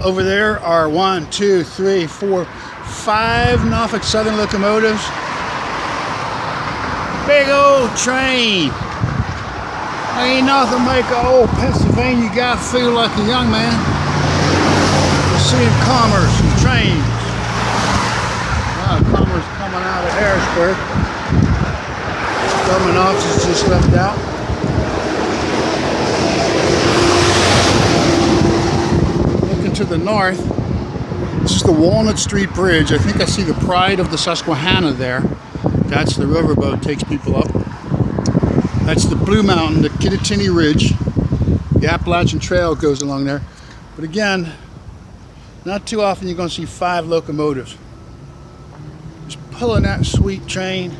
Over there are 1, 2, 3, 4, 5 Norfolk Southern locomotives. Big old train. Ain't nothing make an old Pennsylvania guy feel like a young man. You're seeing commerce and trains. Commerce coming out of Harrisburg. Government offices just left out. Looking to the north, this is the Walnut Street Bridge. I think I see the Pride of the Susquehanna there. That's the riverboat, takes people up. That's the Blue Mountain, the Kittatinny Ridge. The Appalachian Trail goes along there. But again, not too often you're going to see 5 locomotives. Just pulling that sweet train.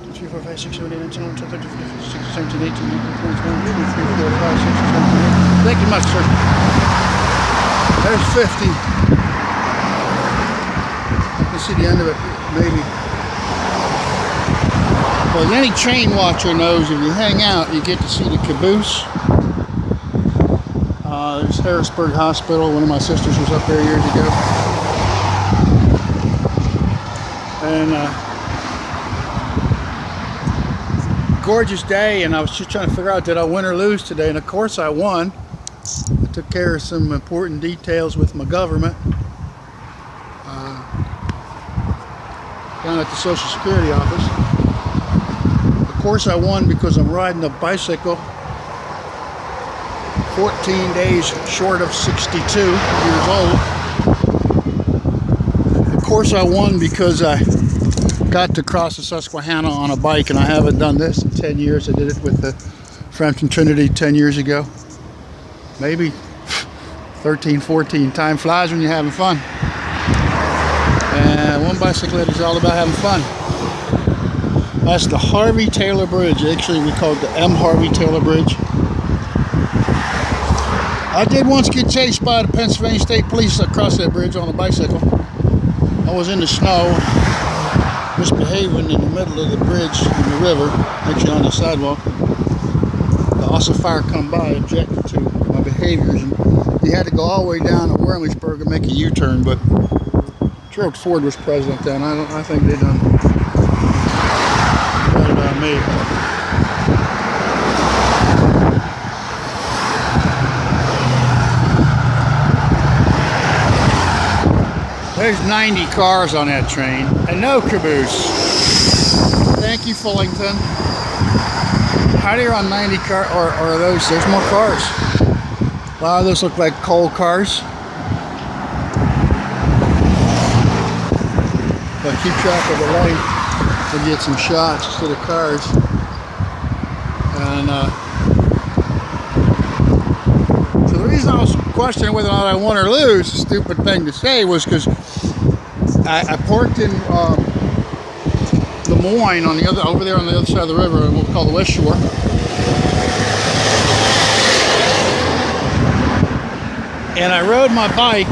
2, 3, 4, 5, 6, 7, 8, 9, 10, 11, 12, 13, 14, 15, 16, 17, 18, 19, 20, 21, 22, 23, 24, 25, 26, 27, 28. Thank you much, sir. There's 50. You can see the end of it, maybe. Well, any train watcher knows if you hang out, you get to see the caboose. There's Harrisburg Hospital. One of my sisters was up there years ago. And gorgeous day, and I was just trying to figure out, did I win or lose today? And of course I won. I took care of some important details with my government. Down at the Social Security office. Of course I won because I'm riding a bicycle 14 days short of 62 years old. Of course I won because I got to cross the Susquehanna on a bike, and I haven't done this in 10 years. I did it with the Frampton Trinity 10 years ago. Maybe 13, 14. Time flies when you're having fun. And 1bicycleddie is all about having fun. That's the Harvey Taylor Bridge. Actually, we call it the M. Harvey Taylor Bridge. I did once get chased by the Pennsylvania State Police across that bridge on a bicycle. I was in the snow, misbehaving in the middle of the bridge in the river, actually on the sidewalk. The ossifier come by, objected to my behaviors, and he had to go all the way down to Wormleysburg and make a U-turn. But Gerald Ford was president then. I think they done better than me. There's 90 cars on that train, and no caboose. Thank you, Fullington. How do you run 90 cars, or are those, there's more cars. A lot of those look like coal cars. But keep track of the light to get some shots instead of cars. And so the reason I was questioning whether or not I won or lose, a stupid thing to say, was because I parked in Lemoyne on the other, over there on the other side of the river, and we'll call the West Shore. And I rode my bike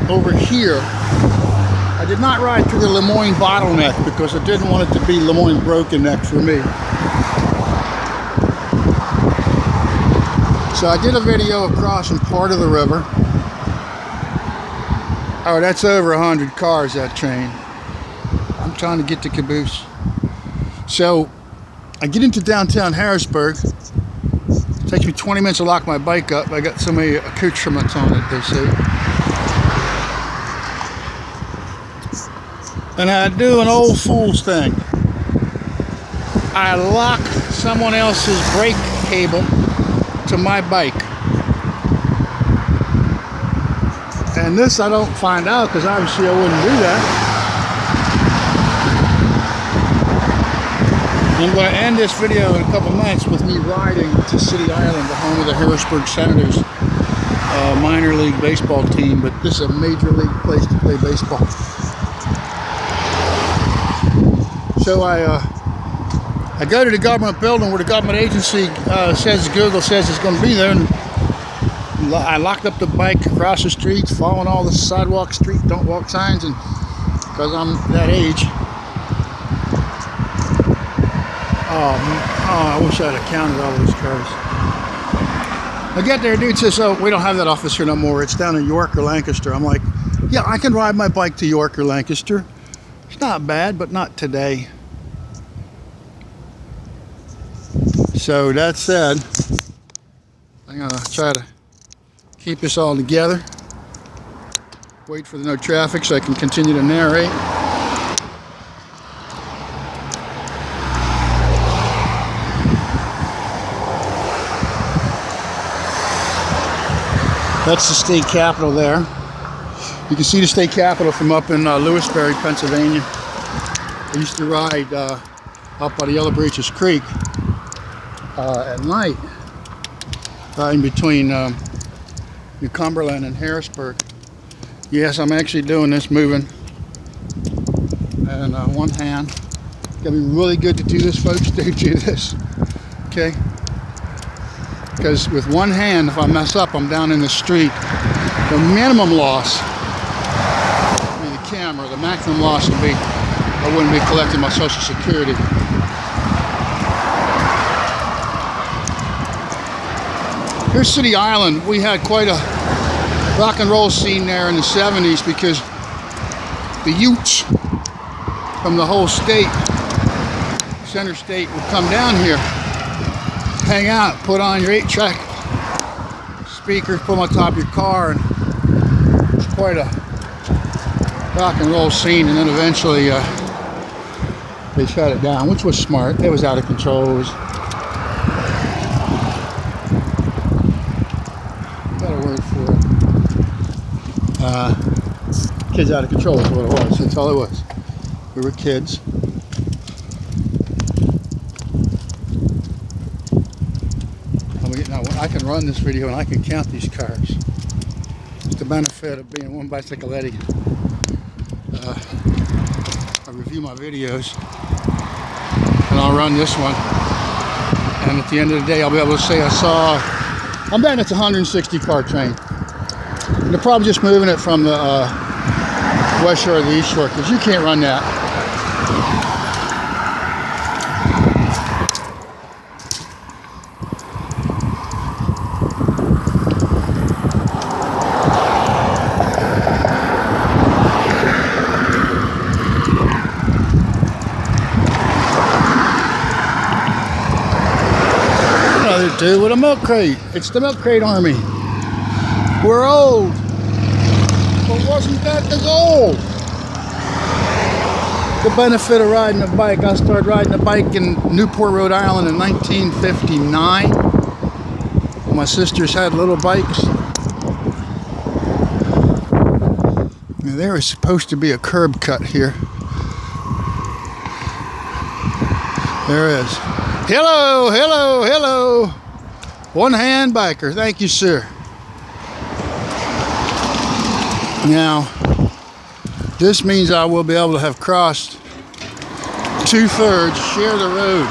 over here. I did not ride through the Lemoyne bottleneck because I didn't want it to be Lemoyne Broken Neck for me. So I did a video of crossing part of the river. Oh, that's over 100 cars, that train. I'm trying to get to caboose. So I get into downtown Harrisburg. It takes me 20 minutes to lock my bike up. I got so many accoutrements on it, they say. And I do an old fool's thing. I lock someone else's brake cable to my bike. And this I don't find out because obviously I wouldn't do that. I'm going to end this video in a couple minutes with me riding to City Island, the home of the Harrisburg Senators minor league baseball team, but this is a major league place to play baseball. So I go to the government building where the government agency says, Google says it's going to be there, and I locked up the bike across the streets, following all the sidewalk, street, don't walk signs, and because I'm that age. Oh, I wish I'd have counted all those cars. I get there, dude says, oh, we don't have that office here no more. It's down in York or Lancaster. I'm like, yeah, I can ride my bike to York or Lancaster. It's not bad, but not today. So that said, I'm gonna try to keep this all together. Wait for the no traffic so I can continue to narrate. That's the state capitol there. You can see the state capitol from up in Lewisberry, Pennsylvania. I used to ride up by the Yellow Breeches Creek at night, in between New Cumberland and Harrisburg. Yes, I'm actually doing this, moving, and one hand. Gotta be really good to do this, folks. Do this, okay? Because with one hand, if I mess up, I'm down in the street. The minimum loss, I mean the camera, the maximum loss would be, I wouldn't be collecting my Social Security. Here's City Island. We had quite a rock and roll scene there in the 70s because the Utes from the whole state, center state, would come down here, hang out, put on your 8-track speakers, put them on top of your car, and it's quite a rock and roll scene. And then eventually they shut it down, which was smart. It was out of control. It was, got a word for it. Kids out of control is what it was. That's all it was. We were kids. Now I can run this video and I can count these cars. It's the benefit of being 1bicycleddie. I review my videos and I'll run this one, and at the end of the day I'll be able to say I'm betting it's a 160 car train. And they're probably just moving it from the west shore to the east shore, because you can't run that. Another dude with a milk crate. It's the milk crate army. We're old, but wasn't that the goal? The benefit of riding a bike. I started riding a bike in Newport, Rhode Island in 1959. My sisters had little bikes. Now, there is supposed to be a curb cut here. There is. Hello, hello, hello. One-hand biker. Thank you, sir. Now, this means I will be able to have crossed 2/3, share the road.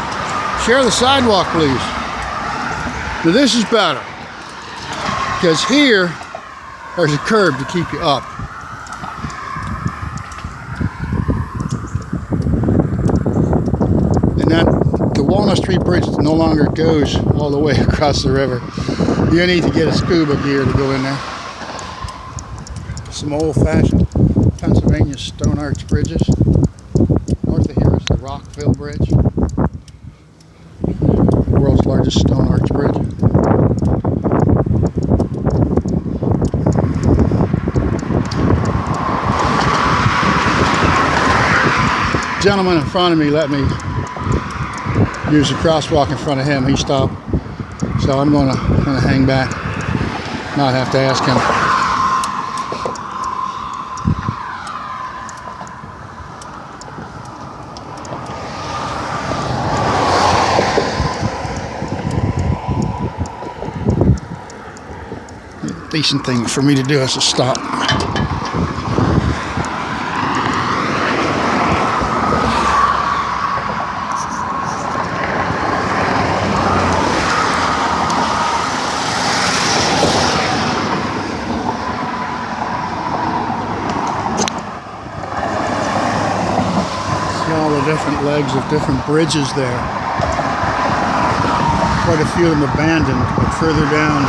Share the sidewalk, please. Now this is better, because here, there's a curb to keep you up. And that, the Walnut Street Bridge no longer goes all the way across the river. You need to get a scuba gear to go in there. Some old-fashioned Pennsylvania stone arch bridges. North of here is the Rockville Bridge, the world's largest stone arch bridge. The gentleman in front of me let me use the crosswalk in front of him. He stopped, so I'm going to kind of hang back, not have to ask him. Decent thing for me to do is to stop. See all the different legs of different bridges there. Quite a few of them abandoned, but further down.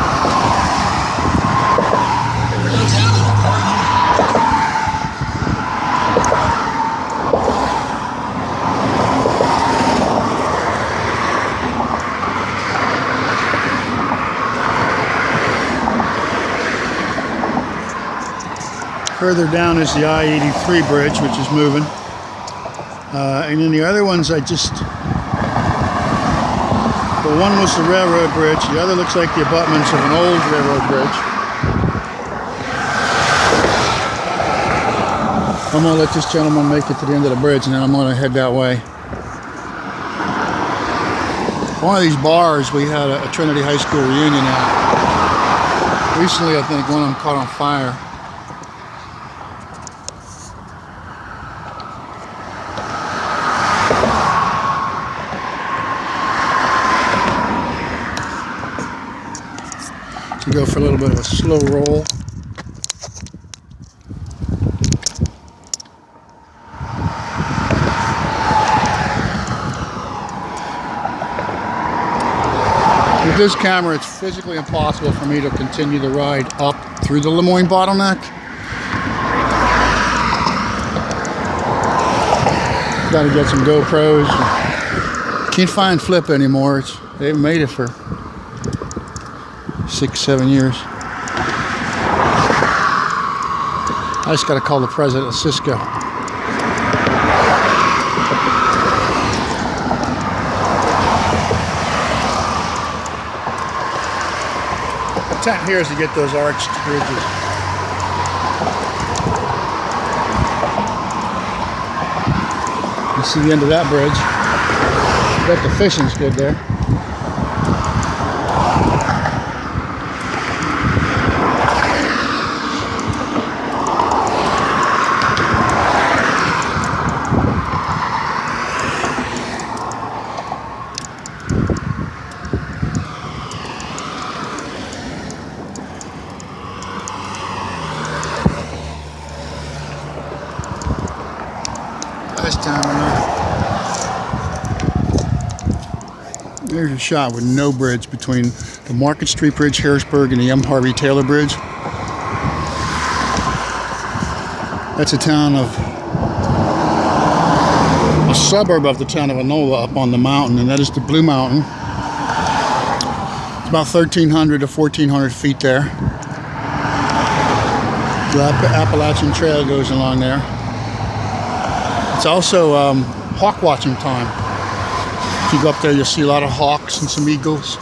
Further down is the I-83 bridge, which is moving. And then the other ones the one was the railroad bridge, the other looks like the abutments of an old railroad bridge. I'm going to let this gentleman make it to the end of the bridge and then I'm going to head that way. One of these bars we had a Trinity High School reunion at. Recently I think one of them caught on fire. So go for a little bit of a slow roll. With this camera, it's physically impossible for me to continue the ride up through the Lemoyne bottleneck. Got to get some GoPros. Can't find Flip anymore. They haven't made it for 6-7 years. I just got to call the president of Cisco. The intent here is to get those arched bridges. You see the end of that bridge. Bet the fishing's good there. There's a shot with no bridge between the Market Street Bridge, Harrisburg, and the M. Harvey Taylor Bridge. That's a suburb of the town of Enola up on the mountain, and that is the Blue Mountain. It's about 1,300 to 1,400 feet there. The Appalachian Trail goes along there. It's also hawk watching time. If you go up there, you'll see a lot of hawks and some eagles.